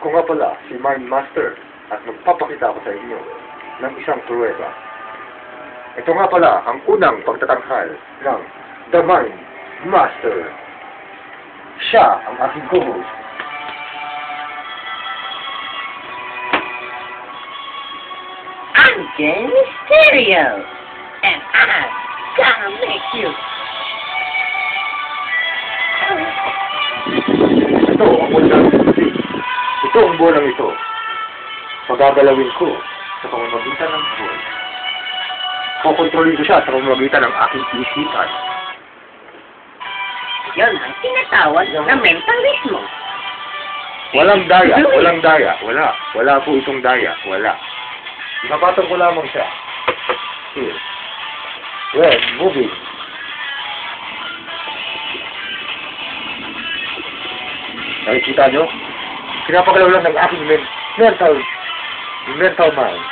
Ako nga pala, si Mind Master, at magpapakita ko sa inyo ng isang pruweba. Ito nga pala ang unang pagtatanghal ng The Mind Master. Siya ang aking co-host. I'm Jay Mysterio, and I'm gonna make you. Ito ang unang hindi. Ito ang bolang ito. Pagagalawin ko sa pamamagitan ng ball. Kukontrolin ko siya sa pamamagitan ng aking isipan. Yun ang tinatawag na mentalismo. Walang daya, walang daya, wala. Wala po itong daya, wala. Ipapatong ko lamang siya. Here. Yes, moving. Nakikita nyo? Pinapagalaw lang ng aking mental mind.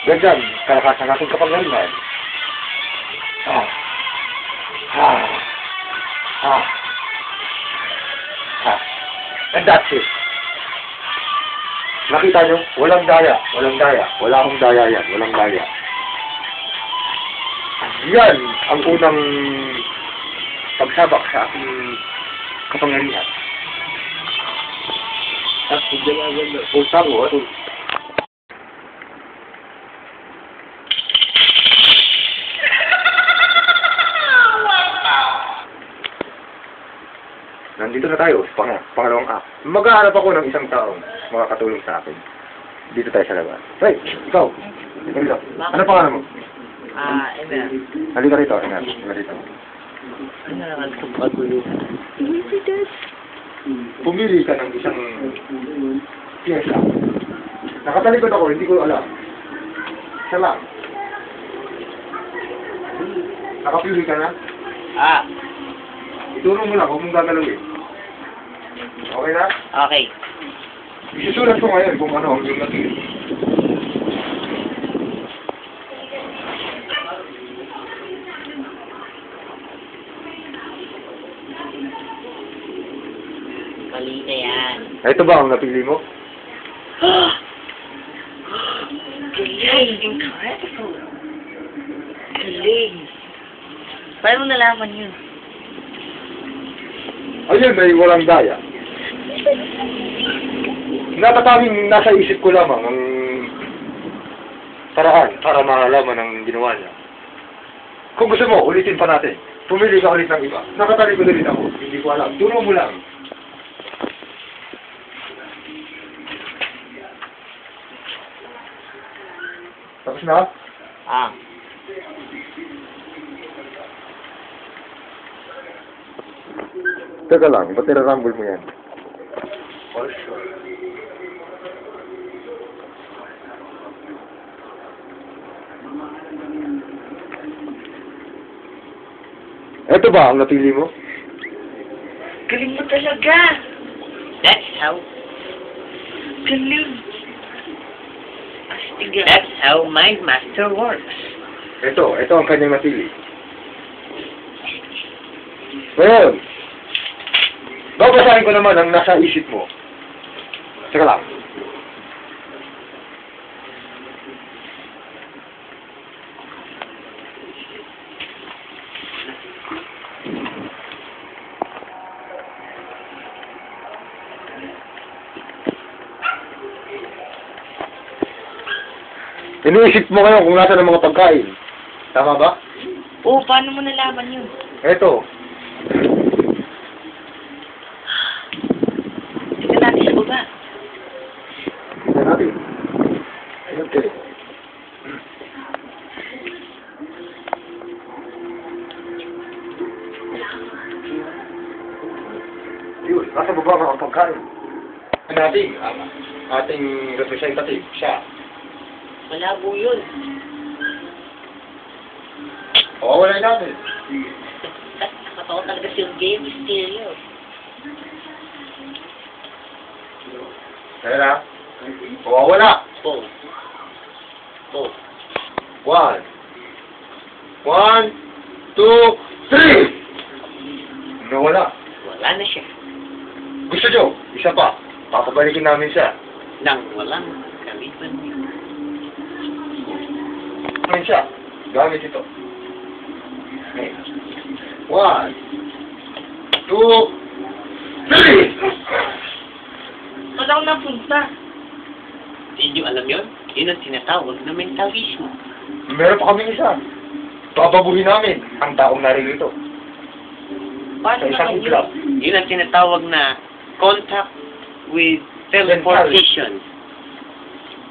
Ganyan, kalakas ng aking kapangyarihan. And that's it. Nakita nyo? Walang daya. Walang daya. Wala akong daya yan. Walang daya. Yan ang unang pagsabak sa aking kapangyarihan. At usap mo. Nandito na tayo sa pangalawang act. Maghahanap ako ng isang taong makakatulong sa akin. Dito tayo sa labas. Hey, ikaw! Halika. Ano pangalan mo? Emel. Halika rito, Emel. Halika rito. Ano naman itong paguluhan? Pumili ka ng isang pyesa. Nakatalikod ako, hindi ko alam. Isa lang. Nakapili ka na? Ituro mo lang, huwag mong gagalawin. Okay na? Okay. Isusulat ko ngayon kung ano ang yung napili. Mali na yan. Ito ba ang napili mo? Galing! Incredible! Galing! Paano mo nalaman yun? Ayun, may walang daya. Natatanging nasa isip ko lamang ang paraan para malaman ang ginawa niya. Kung gusto mo, ulitin pa natin. Pumili ka ulit ng iba. Nakatalikod ulit ako. Hindi ko alam. Turo mo lang. Tapos na? Teka lang, ba't nirarumble mo yan? For sure. Ito ba ang napili mo? Galing mo talaga! That's how... Galing! Astiga. That's how Mind Master works. Ito ang kanyang napili. Ngayon, babasahin ko naman ang nasa isip mo. Teka lang. Iniisip mo ngayon kung nasa ng mga pagkain. Tama ba? Oo, paano mo nalaman yun? Ito. Tignan natin sa baba. Tignan natin. Okay. Yun, nasa baba ka ang pagkain. Natin, ating representative, siya. Malabo yun. Oo, wala natin. Nakatawa talaga si Jay Mysterio. Kaya na? Oo, wala. Pause. 1, 2, 3! Nawala. Wala na siya. Gusto nyo, Isa pa, papabalikin namin siya. Nang walang kaliban. Ngayon siya, gamit ito. Okay. 1, 2, 3! Saan ako napunta? Hindi nyo alam yun? Yun ang tinatawag na mentalismo. Meron pa kami isa. Papabuhin namin ang taong naririto. Paano Sa isang na iglap. Yun ang tinatawag na contact with teleportation.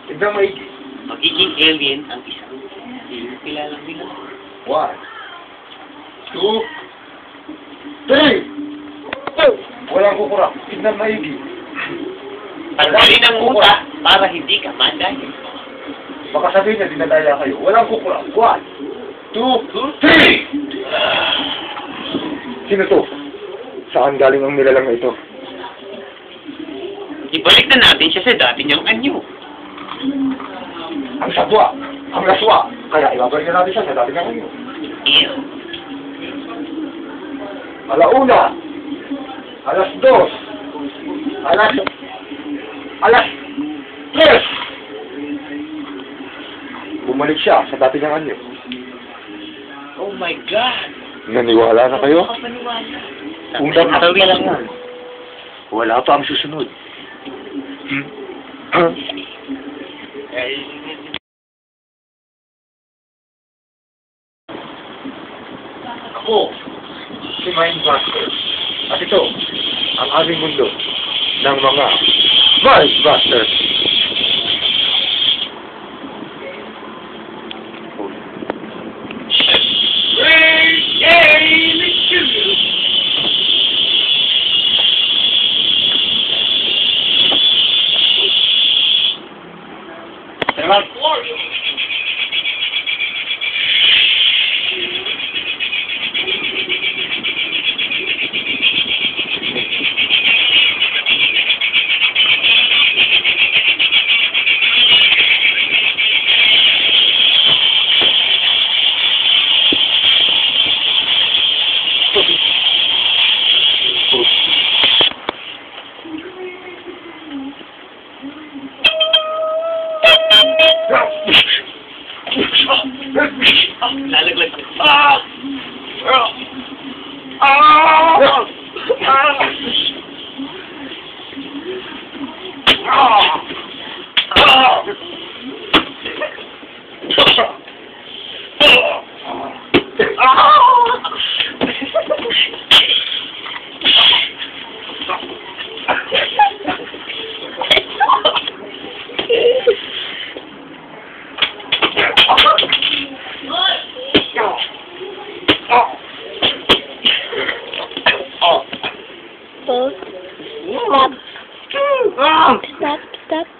Tignan maigi. Magiging alien ang isang hindi mo kilalang nila. 1, 2, 3! Walang kukurap. Tignan maigi. Tanggalin ang muta para hindi ka madaya. Baka sabihin niya, dinadaya kayo. Walang kukurap. 1, 2, 3! Sino to? Saan galing ang nilalang na ito? Ibalik na natin siya sa dati niyang anyo. Ang sadwa, ang laswa. Kaya ibabalik na natin siya sa dati ng ano. Ew. Alauna, alas 2, alas 3! Bumalik siya sa dati ng anyo. Oh my God! Naniwala na kayo? Kapaniwala. Unang akit pa lang yan. Wala pa ang susunod. Ako, si Mindbuster. At ito, ang aming mundo ng mga Mindbusters. Lalaglag ko. Stop. Stop. Stop.